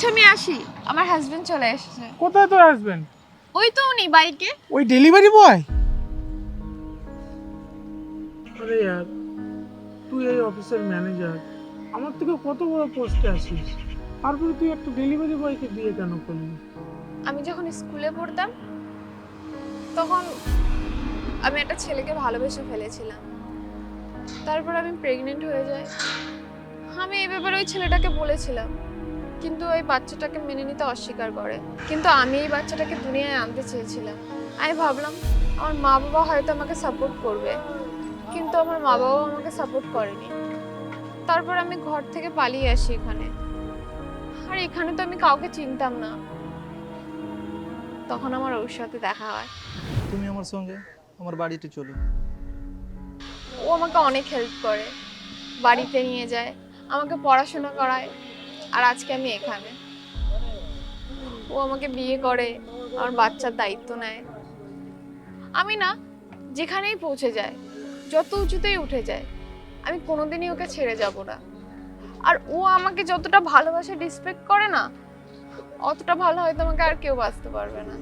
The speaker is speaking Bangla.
আচ্ছা আমি আসি, আমার হাজবেন্ড চলে এসেছে। কোথায় তোর হাজবেন্ড? ওই তো উনি বাইকে। ওই ডেলিভারি বয়? আরে यार, তুই এই অফিসের ম্যানেজার, আমার থেকে কত বড় পোস্টে আছিস, তারপরে তুই একটা ডেলিভারি বয়কে বিয়ে কেন করলি? আমি যখন স্কুলে পড়তাম তখন আমি একটা ছেলেকে ভালোবেসে ফেলেছিলাম। তারপর আমি প্রেগনেন্ট হয়ে যাই। আমি এই ব্যাপারে ওই ছেলেটাকে বলেছিলাম, কিন্তু ওই বাচ্চাটাকে মেনে নিতে অস্বীকার করে। কিন্তু আমি এই বাচ্চাটাকে দুনিয়ায় আনতে চেয়েছিলাম। আমি ভাবলাম আমার মা বাবা হয়তো আমাকে সাপোর্ট করবে, কিন্তু আমার মা বাবাও আমাকে সাপোর্ট করেনি। তারপর আমি ঘর থেকে পালিয়ে আসি এখানে। আর এখানে তো আমি কাউকে চিনতাম না। তখন আমার ওর সাথে দেখা হয়। তুমি আমার সঙ্গে আমার বাড়িতে চলো। ও আমাকে অনেক হেল্প করে, বাড়িতে নিয়ে যায়, আমাকে পড়াশোনা করায়। আর আজকে আমি এখানে, ও আমাকে বিয়ে করে, আমার বাচ্চার দায়িত্ব নেয়। আমি না যেখানেই পৌঁছে যায়, যত উঁচুতেই উঠে যায়, আমি কোনোদিনই ওকে ছেড়ে যাব না। আর ও আমাকে যতটা ভালোবাসে, রেসপেক্ট করে না, অতটা ভালো হয়তো আমাকে আর কেউ বাঁচতে পারবে না।